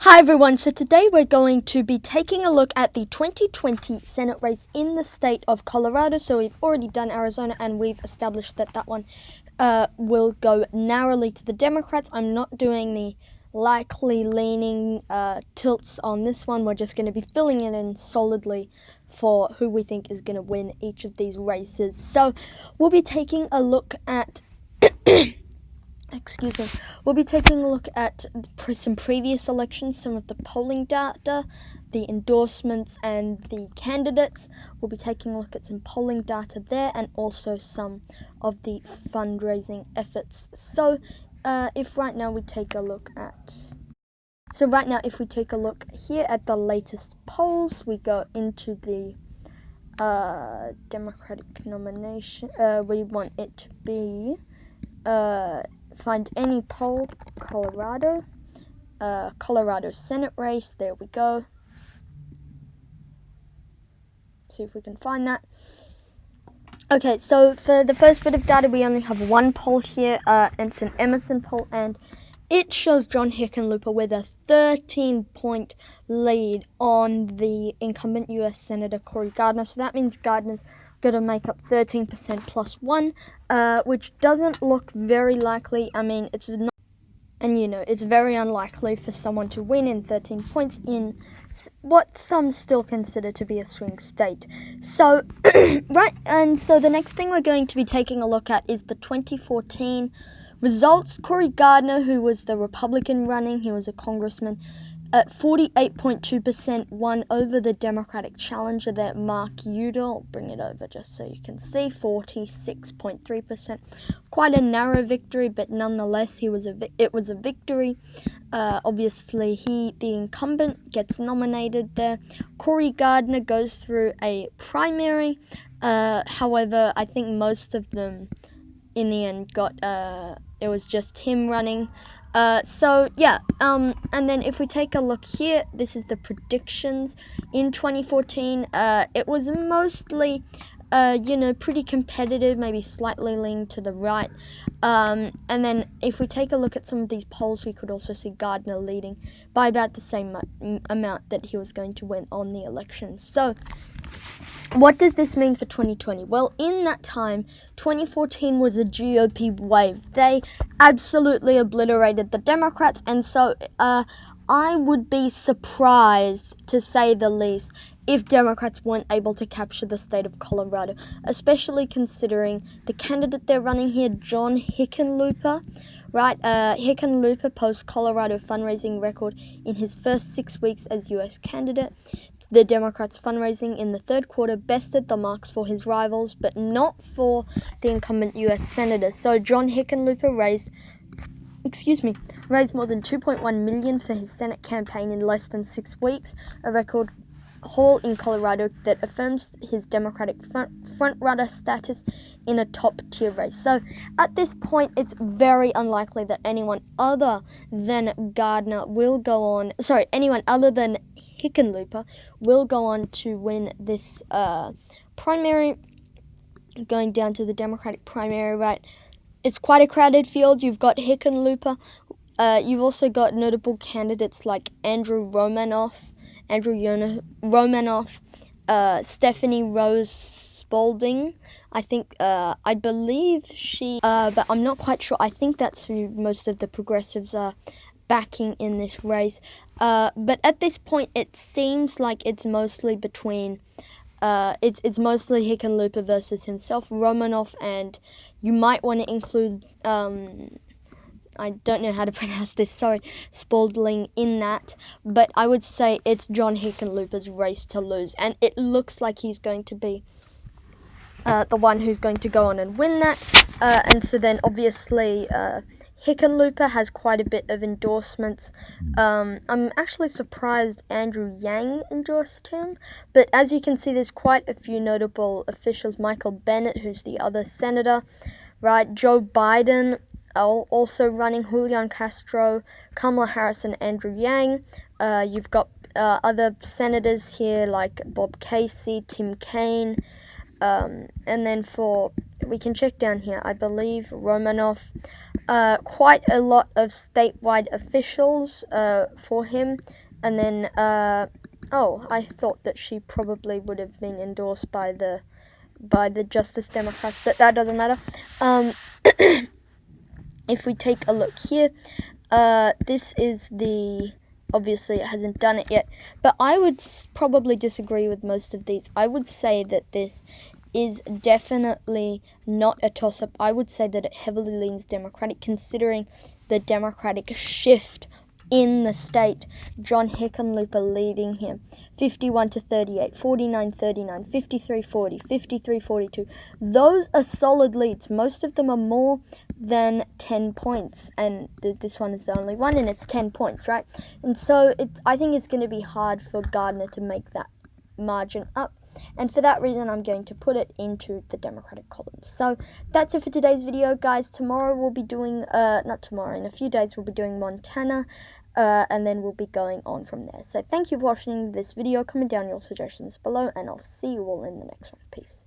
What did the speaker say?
Hi everyone, so today we're going to be taking a look at the 2020 Senate race in the state of Colorado. So we've already done Arizona and we've established that one will go narrowly to the Democrats. I'm not doing the likely leaning tilts on this one. We're just going to be filling it in solidly for who we think is going to win each of these races. So we'll be taking a look at we'll be taking a look at some previous elections, some of the polling data, the endorsements, and the candidates. We'll be taking a look at some polling data there and also some of the fundraising efforts. So, if we take a look here at the latest polls, we go into the Democratic nomination. We want it to be find any poll, Colorado Senate race. There we go. See if we can find that. Okay, so for the first bit of data, we only have one poll here. It's an Emerson poll, and it shows John Hickenlooper with a 13-point lead on the incumbent U.S. Senator Cory Gardner. So that means Gardner's going to make up 13% plus 1, which doesn't look very likely. I mean, it's not, and it's very unlikely for someone to win in 13 points in what some still consider to be a swing state. So, so the next thing we're going to be taking a look at is the 2014 results. Cory Gardner, who was the Republican running, he was a congressman, at 48.2% won over the Democratic challenger there, Mark Udall. I'll bring it over just so you can see, 46.3%. Quite a narrow victory, but nonetheless, it was a victory. Obviously, the incumbent gets nominated there. Cory Gardner goes through a primary. However, I think most of them in the end got it was just him running. And then if we take a look here, this is the predictions in 2014. It was mostly, pretty competitive, maybe slightly leaned to the right. And then if we take a look at some of these polls, we could also see Gardner leading by about the same amount that he was going to win on the election. So, what does this mean for 2020? Well, in that time, 2014 was a GOP wave. They absolutely obliterated the Democrats, and so I would be surprised, to say the least, if Democrats weren't able to capture the state of Colorado, especially considering the candidate they're running here, John Hickenlooper. Right, Hickenlooper posts Colorado fundraising record in his first 6 weeks as U.S. candidate. The Democrats' fundraising in the third quarter bested the marks for his rivals, but not for the incumbent U.S. senator. So John Hickenlooper raised more than $2.1 million for his Senate campaign in less than 6 weeks, a record haul in Colorado that affirms his Democratic front-runner status in a top-tier race. So at this point, it's very unlikely that anyone other than Hickenlooper will go on to win this primary. Going down to the Democratic primary, right? It's quite a crowded field. You've got Hickenlooper. You've also got notable candidates like Andrew Romanoff, Stephanie Rose Spalding. I believe she, but I'm not quite sure. I think that's who most of the progressives are backing in this race. But at this point, it seems like it's mostly between, it's mostly Hickenlooper versus himself, Romanoff, and you might want to include, I don't know how to pronounce this, sorry, Spalding in that, but I would say it's John Hickenlooper's race to lose, and it looks like he's going to be the one who's going to go on and win that, and so then obviously Hickenlooper has quite a bit of endorsements. I'm actually surprised Andrew Yang endorsed him, but as you can see, there's quite a few notable officials. Michael Bennet, who's the other senator, right? Joe Biden, also running, Julian Castro, Kamala Harris, and Andrew Yang. You've got other senators here like Bob Casey, Tim Kaine, and then we can check down here, I believe Romanoff, quite a lot of statewide officials for him. And then, oh, I thought that she probably would have been endorsed by the Justice Democrats, but that doesn't matter. If we take a look here, this is the, obviously it hasn't done it yet, but I would probably disagree with most of these. I would say that this is definitely not a toss-up. I would say that it heavily leans Democratic, considering the Democratic shift in the state. John Hickenlooper leading him 51-38, 49-39, 53-40, 53-42. Those are solid leads. Most of them are more than 10 points, and this one is the only one, and it's 10 points, right? And so I think it's going to be hard for Gardner to make that margin up. And for that reason, I'm going to put it into the Democratic column. So that's it for today's video, guys. Tomorrow we'll be doing, not tomorrow, in a few days we'll be doing Montana, and then we'll be going on from there. So thank you for watching this video. Comment down your suggestions below, and I'll see you all in the next one. Peace.